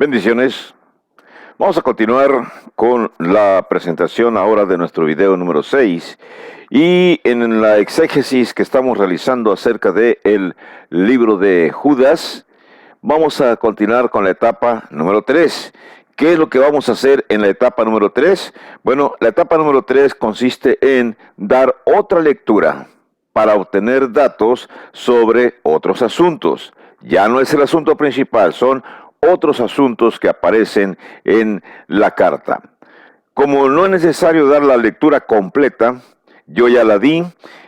Bendiciones. Vamos a continuar con la presentación ahora de nuestro video número 6 y en la exégesis que estamos realizando acerca del libro de Judas, vamos a continuar con la etapa número 3. ¿Qué es lo que vamos a hacer en la etapa número 3? Bueno, la etapa número 3 consiste en dar otra lectura para obtener datos sobre otros asuntos. Ya no es el asunto principal, son otros asuntos que aparecen en la carta. Como no es necesario dar la lectura completa, yo ya la di,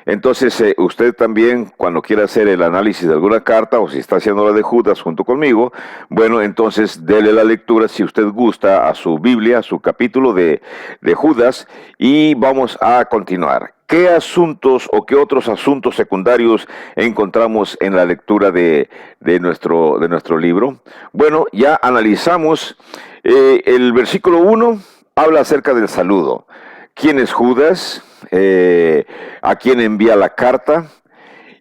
entonces usted también cuando quiera hacer el análisis de alguna carta o si está haciendo la de Judas junto conmigo, bueno, entonces dele la lectura si usted gusta a su Biblia, a su capítulo de Judas y vamos a continuar. ¿Qué asuntos o qué otros asuntos secundarios encontramos en la lectura de nuestro libro? Bueno, ya analizamos el versículo 1, habla acerca del saludo. ¿Quién es Judas? ¿A quién envía la carta?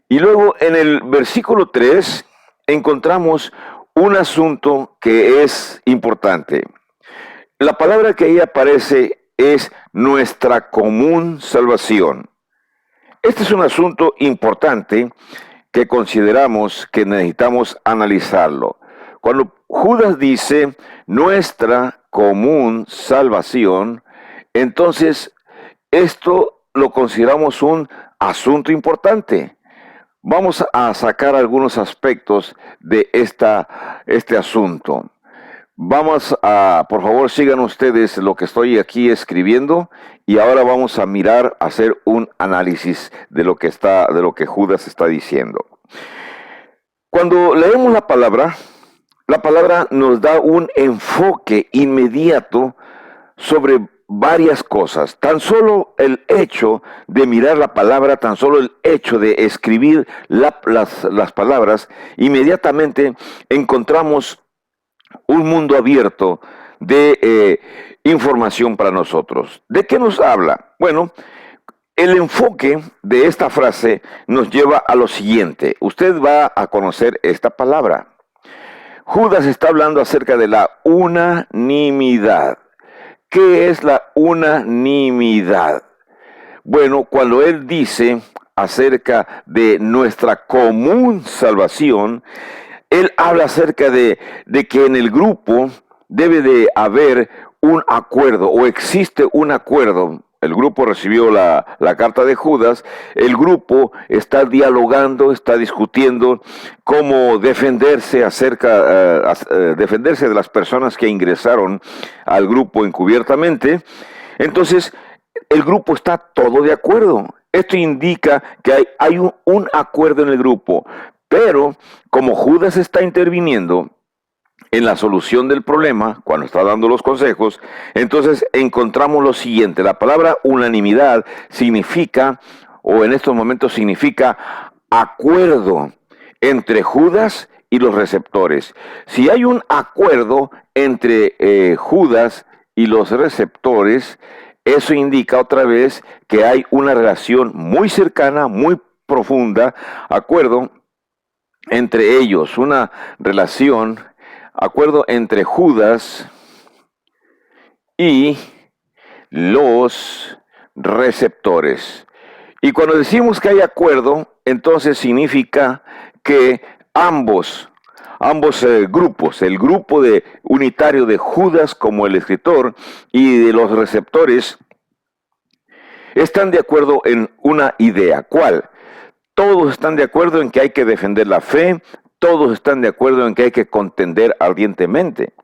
Y luego en el versículo 3 encontramos un asunto que es importante. La palabra que ahí aparece es nuestra común salvación. Este es un asunto importante que consideramos que necesitamos analizarlo. Cuando Judas dice nuestra común salvación, entonces esto lo consideramos un asunto importante. Vamos a sacar algunos aspectos de este asunto. Por favor, sigan ustedes lo que estoy aquí escribiendo y ahora vamos a mirar, a hacer un análisis de lo que Judas está diciendo. Cuando leemos la palabra nos da un enfoque inmediato sobre varias cosas. Tan solo el hecho de mirar la palabra, tan solo el hecho de escribir las palabras, inmediatamente encontramos un mundo abierto de información para nosotros. ¿De qué nos habla? Bueno, el enfoque de esta frase nos lleva a lo siguiente. Usted va a conocer esta palabra. Judas está hablando acerca de la unanimidad. ¿Qué es la unanimidad? Bueno, cuando él dice acerca de nuestra común salvación, él habla acerca de que en el grupo debe de haber un acuerdo o existe un acuerdo. El grupo recibió la carta de Judas, el grupo está dialogando, está discutiendo cómo defenderse defenderse de las personas que ingresaron al grupo encubiertamente. Entonces, el grupo está todo de acuerdo. Esto indica que hay un acuerdo en el grupo, pero como Judas está interviniendo en la solución del problema, cuando está dando los consejos, entonces encontramos lo siguiente. La palabra unanimidad significa, o en estos momentos significa, acuerdo entre Judas y los receptores. Si hay un acuerdo entre Judas y los receptores, eso indica otra vez que hay una relación muy cercana, muy profunda, acuerdo entre ellos, una relación, acuerdo entre Judas y los receptores. Y cuando decimos que hay acuerdo, entonces significa que ambos grupos, el grupo unitario de Judas como el escritor y de los receptores, están de acuerdo en una idea. ¿Cuál? Todos están de acuerdo en que hay que defender la fe, todos están de acuerdo en que hay que contender ardientemente.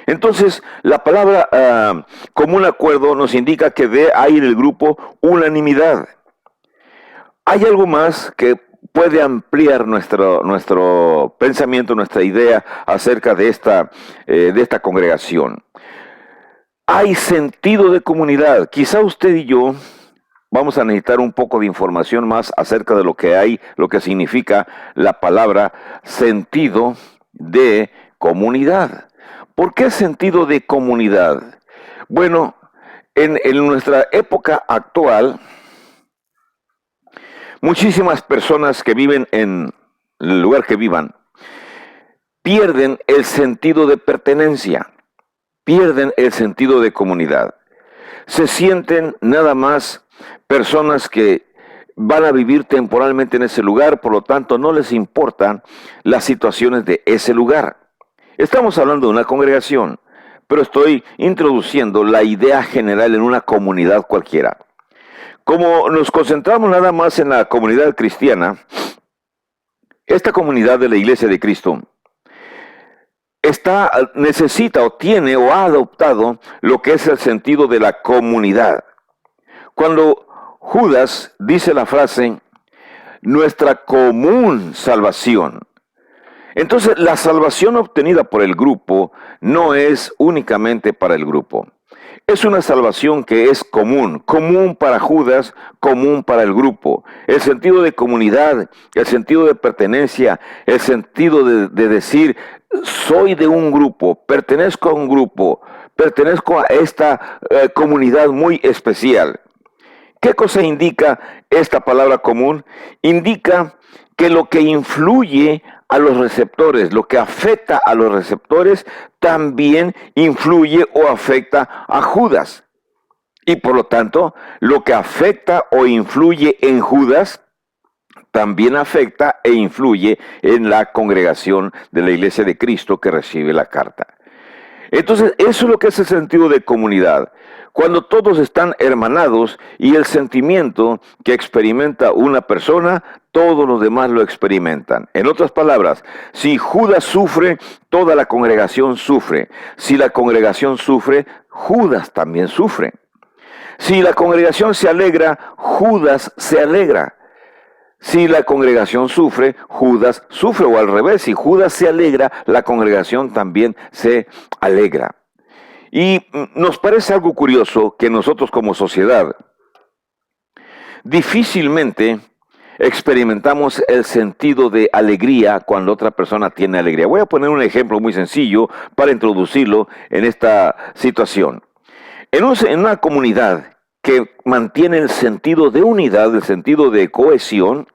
Entonces, la palabra común acuerdo nos indica que hay en el grupo unanimidad. Hay algo más que puede ampliar nuestro pensamiento, nuestra idea acerca de esta congregación. Hay sentido de comunidad. Quizá usted y yo vamos a necesitar un poco de información más acerca de lo que significa la palabra sentido de comunidad. ¿Por qué sentido de comunidad? Bueno, en nuestra época actual, muchísimas personas que viven en el lugar que vivan, pierden el sentido de pertenencia, pierden el sentido de comunidad. Se sienten nada más personas que van a vivir temporalmente en ese lugar, por lo tanto no les importan las situaciones de ese lugar. Estamos hablando de una congregación, pero estoy introduciendo la idea general en una comunidad cualquiera. Como nos concentramos nada más en la comunidad cristiana, esta comunidad de la Iglesia de Cristo necesita o tiene o ha adoptado lo que es el sentido de la comunidad. Cuando Judas dice la frase, nuestra común salvación, entonces la salvación obtenida por el grupo no es únicamente para el grupo. Es una salvación que es común, común para Judas, común para el grupo. El sentido de comunidad, el sentido de pertenencia, el sentido de decir, soy de un grupo, pertenezco a un grupo, pertenezco a esta comunidad muy especial. ¿Qué cosa indica esta palabra común? Indica que lo que influye a los receptores, lo que afecta a los receptores, también influye o afecta a Judas. Y por lo tanto, lo que afecta o influye en Judas, también afecta e influye en la congregación de la Iglesia de Cristo que recibe la carta. Entonces, eso es lo que es el sentido de comunidad. Cuando todos están hermanados y el sentimiento que experimenta una persona, todos los demás lo experimentan. En otras palabras, si Judas sufre, toda la congregación sufre. Si la congregación sufre, Judas también sufre. Si la congregación se alegra, Judas se alegra. Si la congregación sufre, Judas sufre, o al revés, si Judas se alegra, la congregación también se alegra. Y nos parece algo curioso que nosotros como sociedad difícilmente experimentamos el sentido de alegría cuando otra persona tiene alegría. Voy a poner un ejemplo muy sencillo para introducirlo en esta situación. En una comunidad que mantiene el sentido de unidad, el sentido de cohesión,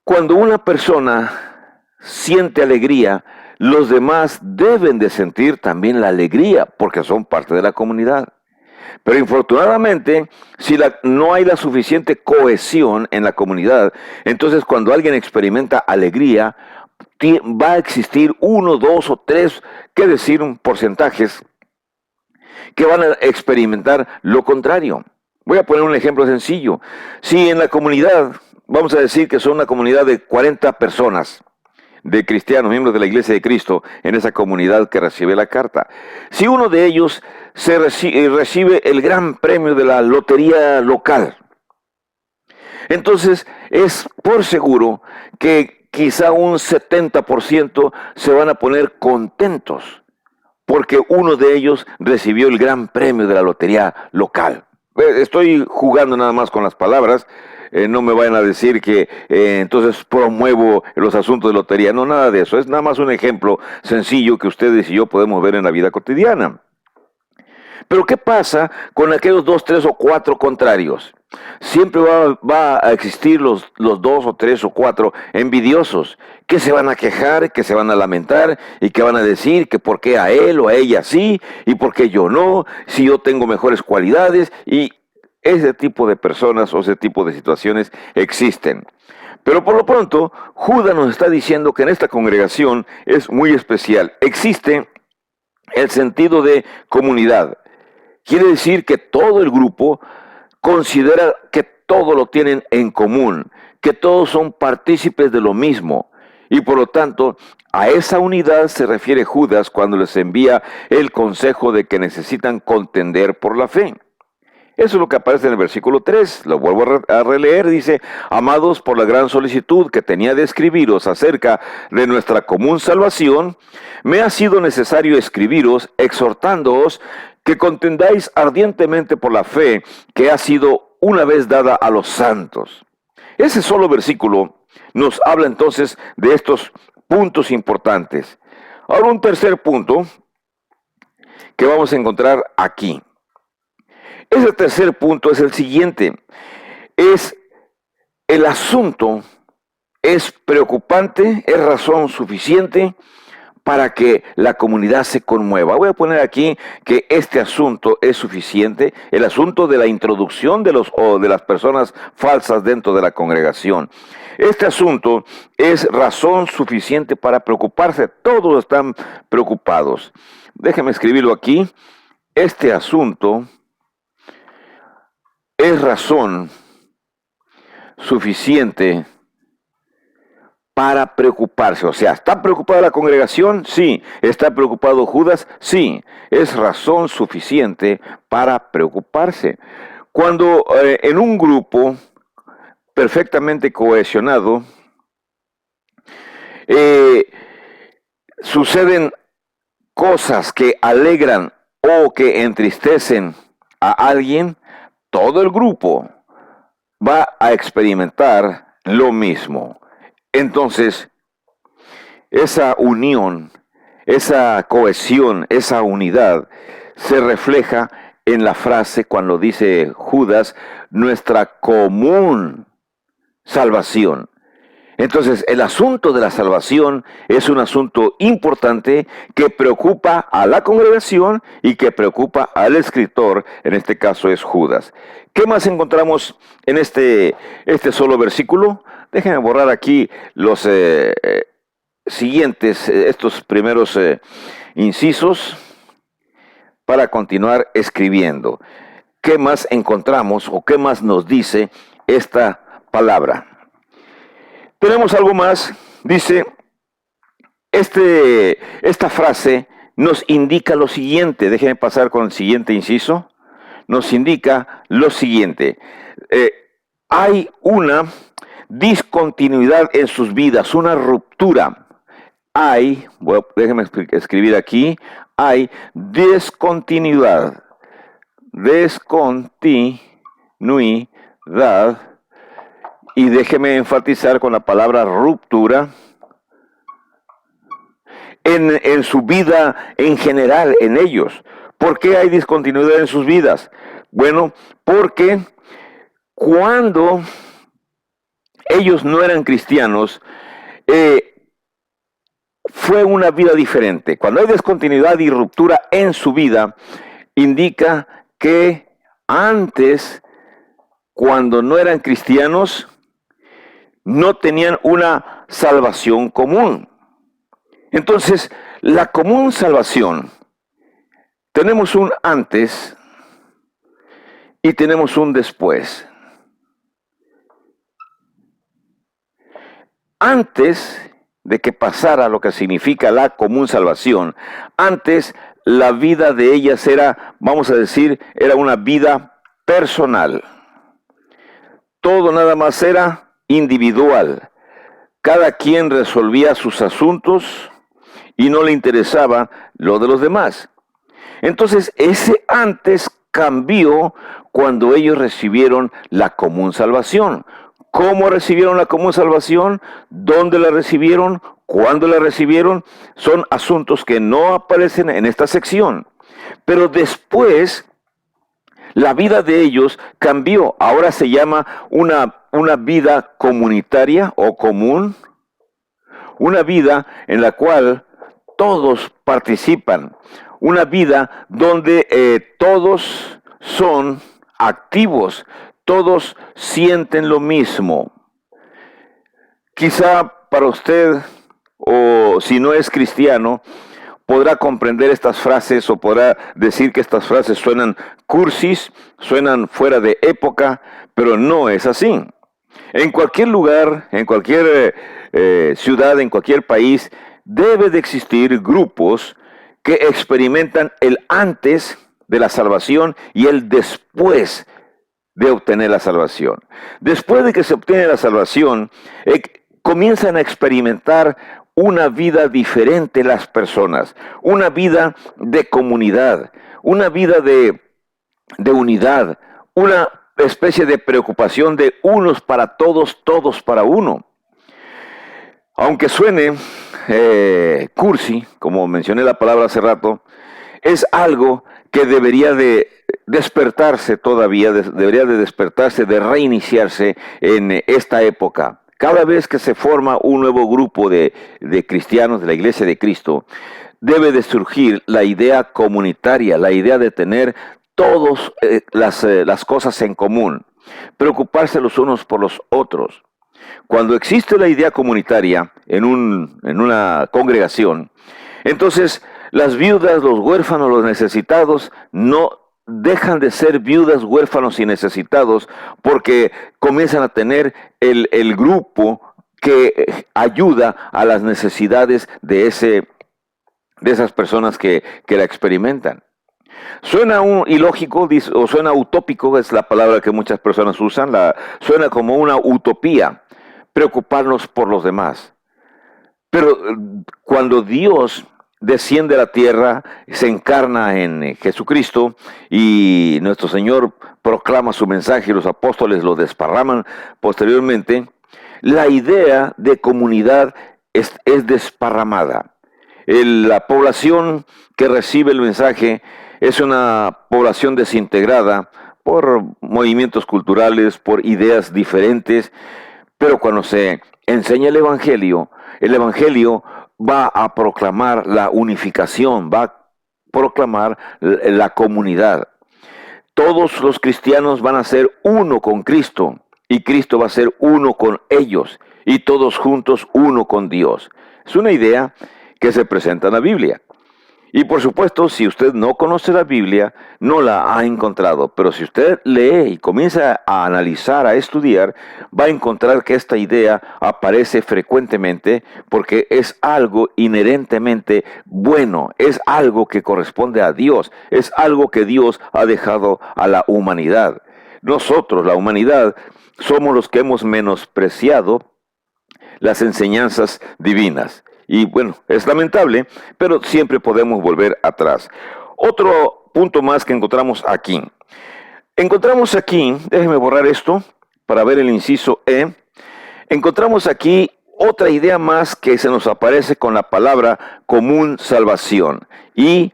cuando una persona siente alegría, los demás deben de sentir también la alegría porque son parte de la comunidad. Pero infortunadamente, si no hay la suficiente cohesión en la comunidad, entonces cuando alguien experimenta alegría, va a existir 1, 2 o 3, qué decir, porcentajes que van a experimentar lo contrario. Voy a poner un ejemplo sencillo. Si en la comunidad, vamos a decir que son una comunidad de 40 personas, de cristianos, miembros de la Iglesia de Cristo, en esa comunidad que recibe la carta. Si uno de ellos recibe el gran premio de la lotería local, entonces es por seguro que quizá un 70% se van a poner contentos porque uno de ellos recibió el gran premio de la lotería local. Estoy jugando nada más con las palabras. No me vayan a decir que entonces promuevo los asuntos de lotería. No, nada de eso. Es nada más un ejemplo sencillo que ustedes y yo podemos ver en la vida cotidiana. Pero ¿qué pasa con aquellos 2, 3 o 4 contrarios? Siempre va a existir los 2 o 3 o 4 envidiosos que se van a quejar, que se van a lamentar y que van a decir que por qué a él o a ella sí y por qué yo no, si yo tengo mejores cualidades. Y ese tipo de personas o ese tipo de situaciones existen. Pero por lo pronto, Judas nos está diciendo que en esta congregación es muy especial. Existe el sentido de comunidad. Quiere decir que todo el grupo considera que todo lo tienen en común, que todos son partícipes de lo mismo. Y por lo tanto, a esa unidad se refiere Judas cuando les envía el consejo de que necesitan contender por la fe. Eso es lo que aparece en el versículo 3, lo vuelvo a releer, dice, amados, por la gran solicitud que tenía de escribiros acerca de nuestra común salvación, me ha sido necesario escribiros exhortándoos que contendáis ardientemente por la fe que ha sido una vez dada a los santos. Ese solo versículo nos habla entonces de estos puntos importantes. Ahora un tercer punto que vamos a encontrar aquí. Ese tercer punto es el siguiente, es el asunto es preocupante, es razón suficiente para que la comunidad se conmueva. Voy a poner aquí que este asunto es suficiente, el asunto de la introducción de de las personas falsas dentro de la congregación. Este asunto es razón suficiente para preocuparse. Todos están preocupados. Déjeme escribirlo aquí. Este asunto es razón suficiente para preocuparse. O sea, ¿está preocupada la congregación? Sí. ¿Está preocupado Judas? Sí. Es razón suficiente para preocuparse. Cuando en un grupo perfectamente cohesionado suceden cosas que alegran o que entristecen a alguien, todo el grupo va a experimentar lo mismo. Entonces, esa unión, esa cohesión, esa unidad se refleja en la frase cuando dice Judas, nuestra común salvación. Entonces, el asunto de la salvación es un asunto importante que preocupa a la congregación y que preocupa al escritor, en este caso es Judas. ¿Qué más encontramos en este solo versículo? Déjenme borrar aquí los siguientes, estos primeros incisos para continuar escribiendo. ¿Qué más encontramos o qué más nos dice esta palabra? Tenemos algo más, dice, esta frase nos indica lo siguiente, déjenme pasar con el siguiente inciso, nos indica lo siguiente, hay una discontinuidad en sus vidas, una ruptura, déjenme escribir aquí, hay descontinuidad, y déjeme enfatizar con la palabra ruptura en su vida en general, en ellos. ¿Por qué hay discontinuidad en sus vidas? Bueno, porque cuando ellos no eran cristianos, fue una vida diferente. Cuando hay discontinuidad y ruptura en su vida, indica que antes, cuando no eran cristianos, no tenían una salvación común. Entonces, la común salvación, tenemos un antes y tenemos un después. Antes de que pasara lo que significa la común salvación, antes la vida de ellas era, vamos a decir, era una vida personal. Todo nada más era individual. Cada quien resolvía sus asuntos y no le interesaba lo de los demás. Entonces, ese antes cambió cuando ellos recibieron la común salvación. ¿Cómo recibieron la común salvación? ¿Dónde la recibieron? ¿Cuándo la recibieron? Son asuntos que no aparecen en esta sección. Pero después, la vida de ellos cambió. Ahora se llama una vida comunitaria o común. Una vida en la cual todos participan. Una vida donde todos son activos. Todos sienten lo mismo. Quizá para usted, o si no es cristiano, podrá comprender estas frases o podrá decir que estas frases suenan cursis, suenan fuera de época, pero no es así. En cualquier lugar, en cualquier ciudad, en cualquier país, debe de existir grupos que experimentan el antes de la salvación y el después de obtener la salvación. Después de que se obtiene la salvación, comienzan a experimentar una vida diferente las personas, una vida de comunidad, una vida de unidad, una especie de preocupación de unos para todos, todos para uno. Aunque suene cursi, como mencioné la palabra hace rato, es algo que debería de despertarse todavía, debería de despertarse, de reiniciarse en esta época. cada vez que se forma un nuevo grupo de cristianos de la Iglesia de Cristo, debe de surgir la idea comunitaria, la idea de tener todas las cosas en común, preocuparse los unos por los otros. Cuando existe la idea comunitaria en una congregación, entonces las viudas, los huérfanos, los necesitados no dejan de ser viudas, huérfanos y necesitados porque comienzan a tener el grupo que ayuda a las necesidades de esas personas que la experimentan. Suena ilógico o suena utópico, es la palabra que muchas personas usan, suena como una utopía, preocuparnos por los demás. Pero cuando Dios desciende a la tierra, se encarna en Jesucristo y nuestro Señor proclama su mensaje y los apóstoles lo desparraman posteriormente, la idea de comunidad es desparramada. La población que recibe el mensaje es una población desintegrada por movimientos culturales, por ideas diferentes, pero cuando se enseña el Evangelio va a proclamar la unificación, va a proclamar la comunidad. Todos los cristianos van a ser uno con Cristo y Cristo va a ser uno con ellos y todos juntos uno con Dios. Es una idea que se presenta en la Biblia. Y por supuesto, si usted no conoce la Biblia, no la ha encontrado. Pero si usted lee y comienza a analizar, a estudiar, va a encontrar que esta idea aparece frecuentemente porque es algo inherentemente bueno, es algo que corresponde a Dios, es algo que Dios ha dejado a la humanidad. Nosotros, la humanidad, somos los que hemos menospreciado las enseñanzas divinas. Y bueno, es lamentable, pero siempre podemos volver atrás. Otro punto más que encontramos aquí. Déjeme borrar esto para ver el inciso E. Encontramos aquí otra idea más que se nos aparece con la palabra común salvación. Y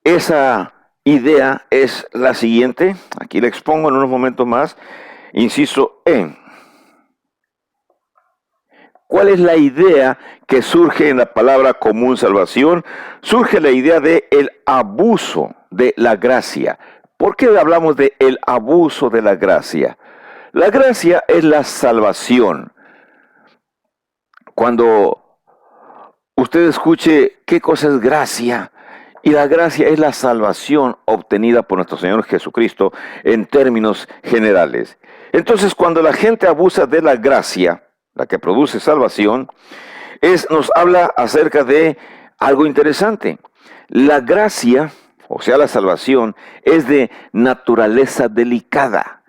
esa idea es la siguiente. Aquí la expongo en unos momentos más. Inciso E. ¿Cuál es la idea que surge en la palabra común salvación? Surge la idea de el abuso de la gracia. ¿Por qué hablamos de el abuso de la gracia? La gracia es la salvación. Cuando usted escuche qué cosa es gracia, y la gracia es la salvación obtenida por nuestro Señor Jesucristo en términos generales. Entonces, cuando la gente abusa de la gracia, la que produce salvación, nos habla acerca de algo interesante. La gracia, o sea, la salvación, es de naturaleza delicada.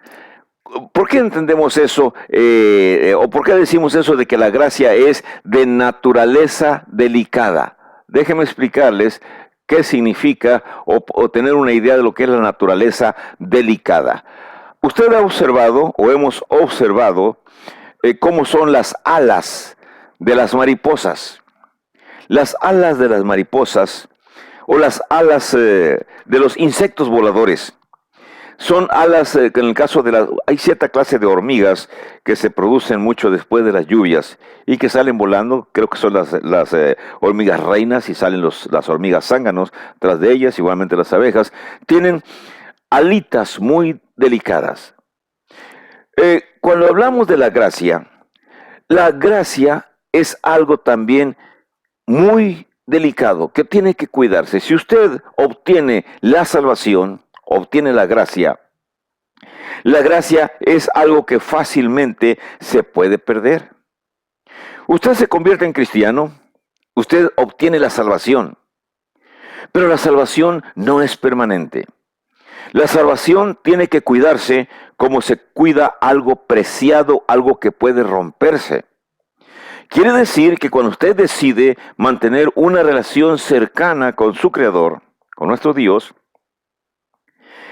¿Por qué entendemos eso? ¿O por qué decimos eso de que la gracia es de naturaleza delicada? Déjenme explicarles qué significa o tener una idea de lo que es la naturaleza delicada. Usted ha observado, o hemos observado, cómo son las alas de las mariposas. Las alas de las mariposas o las alas de los insectos voladores son alas que en el caso hay cierta clase de hormigas que se producen mucho después de las lluvias y que salen volando. Creo que son las hormigas reinas y salen las hormigas zánganos tras de ellas, igualmente las abejas. Tienen alitas muy delicadas. Cuando hablamos de la gracia es algo también muy delicado, que tiene que cuidarse. Si usted obtiene la salvación, obtiene la gracia es algo que fácilmente se puede perder. Usted se convierte en cristiano, usted obtiene la salvación, pero la salvación no es permanente. La salvación tiene que cuidarse como se cuida algo preciado, algo que puede romperse. Quiere decir que cuando usted decide mantener una relación cercana con su Creador, con nuestro Dios,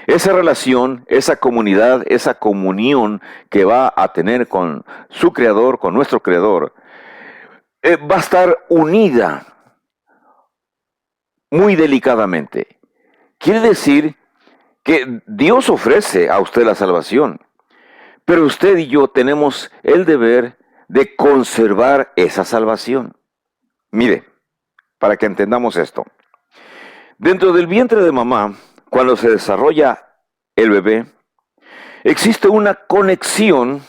esa relación, esa comunidad, esa comunión que va a tener con su Creador, con nuestro Creador, va a estar unida muy delicadamente. Quiere decir que Dios ofrece a usted la salvación, pero usted y yo tenemos el deber de conservar esa salvación. Mire, para que entendamos esto. Dentro del vientre de mamá, cuando se desarrolla el bebé, existe una conexión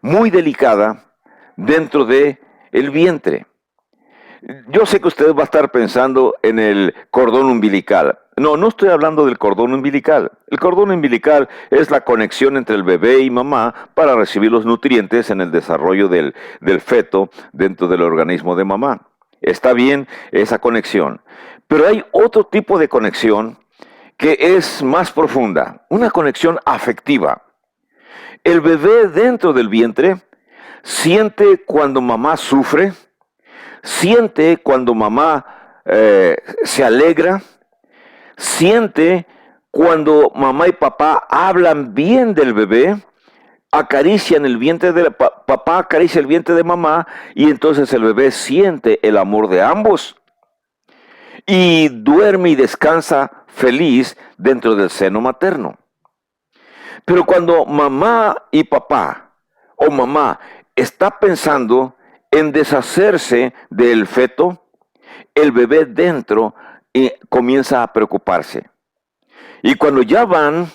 muy delicada dentro de el vientre. Yo sé que usted va a estar pensando en el cordón umbilical. No, no estoy hablando del cordón umbilical. El cordón umbilical es la conexión entre el bebé y mamá para recibir los nutrientes en el desarrollo del feto dentro del organismo de mamá. Está bien esa conexión. Pero hay otro tipo de conexión que es más profunda, una conexión afectiva. El bebé dentro del vientre siente cuando mamá sufre, siente cuando mamá se alegra, siente cuando mamá y papá hablan bien del bebé, acarician el vientre de papá, acaricia el vientre de mamá, y entonces el bebé siente el amor de ambos y duerme y descansa feliz dentro del seno materno. Pero cuando mamá y papá o mamá está pensando en deshacerse del feto, el bebé dentro comienza a preocuparse. Y cuando ya van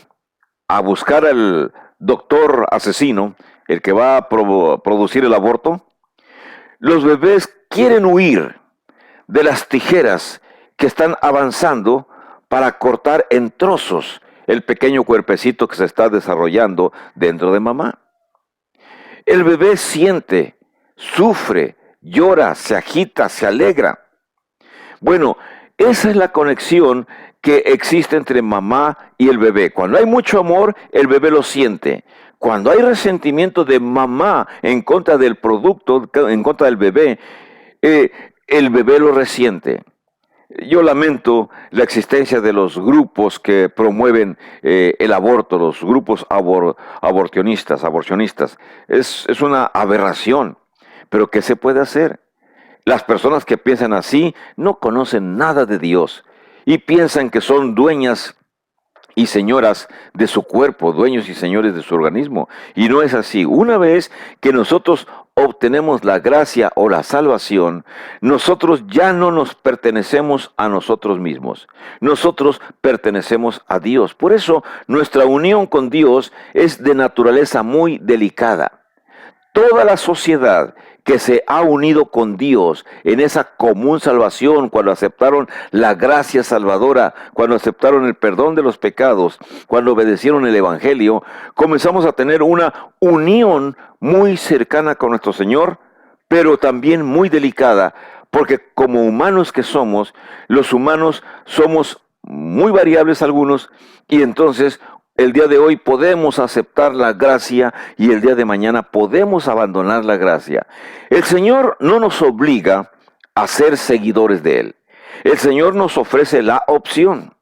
a buscar al doctor asesino, el que va a producir el aborto, los bebés quieren huir de las tijeras que están avanzando para cortar en trozos el pequeño cuerpecito que se está desarrollando dentro de mamá. El bebé siente, sufre, llora, se agita, se alegra. Bueno, esa es la conexión que existe entre mamá y el bebé. Cuando hay mucho amor, el bebé lo siente. Cuando hay resentimiento de mamá en contra del producto, en contra del bebé, el bebé lo resiente. Yo lamento la existencia de los grupos que promueven el aborto, los grupos abortionistas. Es una aberración. Pero ¿qué se puede hacer? Las personas que piensan así no conocen nada de Dios y piensan que son dueñas y señoras de su cuerpo, dueños y señores de su organismo. Y no es así. Una vez que nosotros obtenemos la gracia o la salvación, nosotros ya no nos pertenecemos a nosotros mismos. Nosotros pertenecemos a Dios. Por eso nuestra unión con Dios es de naturaleza muy delicada. Toda la sociedad que se ha unido con Dios en esa común salvación, cuando aceptaron la gracia salvadora, cuando aceptaron el perdón de los pecados, cuando obedecieron el Evangelio, comenzamos a tener una unión muy cercana con nuestro Señor, pero también muy delicada, porque como humanos que somos, los humanos somos muy variables algunos, y entonces el día de hoy podemos aceptar la gracia y el día de mañana podemos abandonar la gracia. El Señor no nos obliga a ser seguidores de Él. El Señor nos ofrece la opción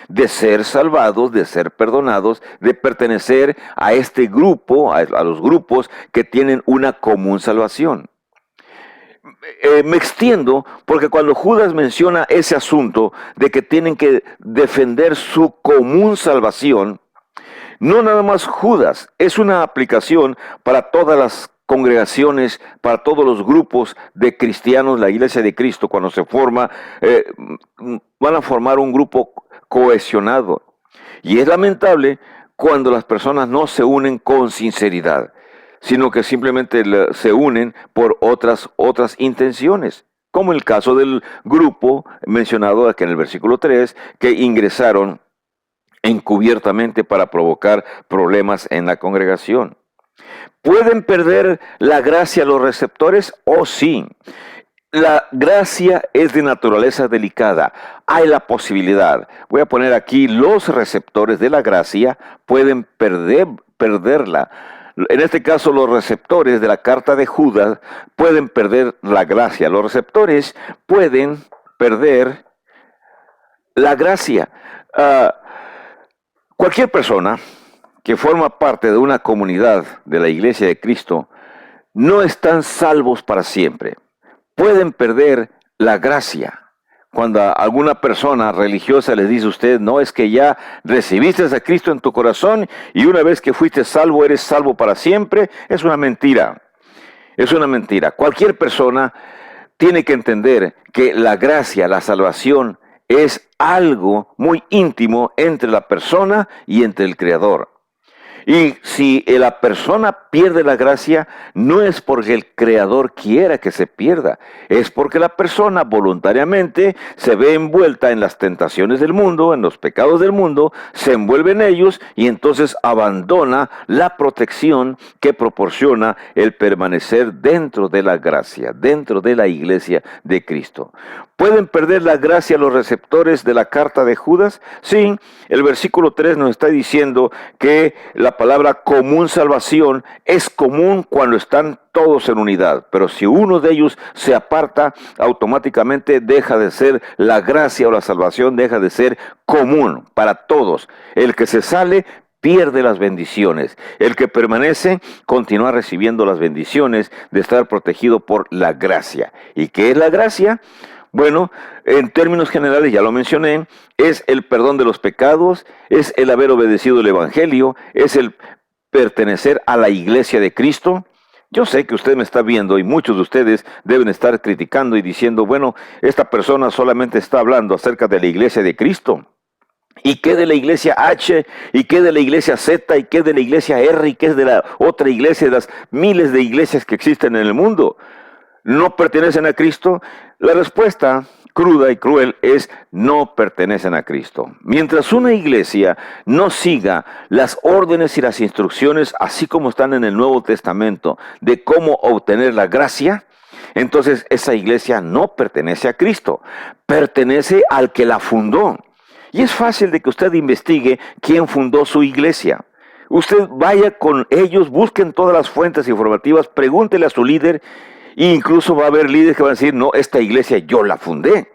de ser salvados, de ser perdonados, de pertenecer a este grupo, a los grupos que tienen una común salvación. Me extiendo porque cuando Judas menciona ese asunto de que tienen que defender su común salvación, no nada más Judas, es una aplicación para todas las congregaciones, para todos los grupos de cristianos, la Iglesia de Cristo, cuando se forma, van a formar un grupo cohesionado. Y es lamentable cuando las personas no se unen con sinceridad, sino que simplemente se unen por otras intenciones, como el caso del grupo mencionado aquí en el versículo 3, que ingresaron encubiertamente para provocar problemas en la congregación. ¿Pueden perder la gracia los receptores? Oh, sí. La gracia es de naturaleza delicada. Hay la posibilidad. Voy a poner aquí los receptores de la gracia pueden perderla. En este caso, los receptores de la carta de Judas pueden perder la gracia. Los receptores pueden perder la gracia. Cualquier persona que forma parte de una comunidad de la Iglesia de Cristo no están salvos para siempre. Pueden perder la gracia. Cuando a alguna persona religiosa les dice a usted, no, es que ya recibiste a Cristo en tu corazón y una vez que fuiste salvo, eres salvo para siempre, es una mentira. Es una mentira. Cualquier persona tiene que entender que la gracia, la salvación, es algo muy íntimo entre la persona y entre el Creador. Y si la persona pierde la gracia, no es porque el Creador quiera que se pierda, es porque la persona voluntariamente se ve envuelta en las tentaciones del mundo, en los pecados del mundo, se envuelve en ellos y entonces abandona la protección que proporciona el permanecer dentro de la gracia, dentro de la iglesia de Cristo. ¿Pueden perder la gracia los receptores de la carta de Judas? Sí, el versículo 3 nos está diciendo que la palabra común salvación es común cuando están todos en unidad, pero si uno de ellos se aparta, automáticamente deja de ser la gracia o la salvación, deja de ser común para todos. El que se sale pierde las bendiciones. El que permanece continúa recibiendo las bendiciones de estar protegido por la gracia. ¿Y qué es la gracia? Bueno, en términos generales, ya lo mencioné, es el perdón de los pecados, es el haber obedecido el Evangelio, es el pertenecer a la iglesia de Cristo. Yo sé que usted me está viendo y muchos de ustedes deben estar criticando y diciendo, bueno, esta persona solamente está hablando acerca de la iglesia de Cristo. ¿Y qué de la iglesia H? ¿Y qué de la iglesia Z? ¿Y qué de la iglesia R? ¿Y qué es de la otra iglesia, de las miles de iglesias que existen en el mundo? ¿No pertenecen a Cristo? La respuesta cruda y cruel es no pertenecen a Cristo. Mientras una iglesia no siga las órdenes y las instrucciones, así como están en el Nuevo Testamento, de cómo obtener la gracia, entonces esa iglesia no pertenece a Cristo, pertenece al que la fundó. Y es fácil de que usted investigue quién fundó su iglesia. Usted vaya con ellos, busquen todas las fuentes informativas, pregúntele a su líder. E incluso va a haber líderes que van a decir, no, esta iglesia yo la fundé.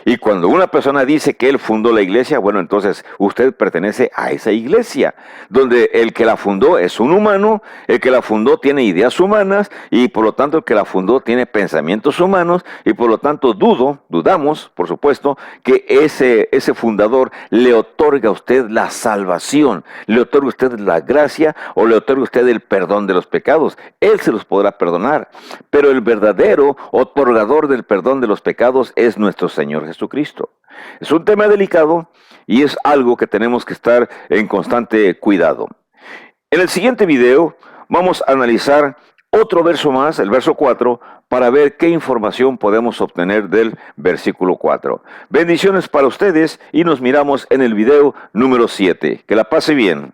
Y cuando una persona dice que él fundó la iglesia, bueno, entonces usted pertenece a esa iglesia, donde el que la fundó es un humano, el que la fundó tiene ideas humanas, y por lo tanto el que la fundó tiene pensamientos humanos, y por lo tanto dudamos, por supuesto, que ese fundador le otorga a usted la salvación, le otorga a usted la gracia, o le otorga a usted el perdón de los pecados. Él se los podrá perdonar, pero el verdadero otorgador del perdón de los pecados es nuestro Señor Jesucristo. Es un tema delicado y es algo que tenemos que estar en constante cuidado. En el siguiente video vamos a analizar otro verso más, el verso 4, para ver qué información podemos obtener del versículo 4. Bendiciones para ustedes y nos miramos en el video número 7. Que la pase bien.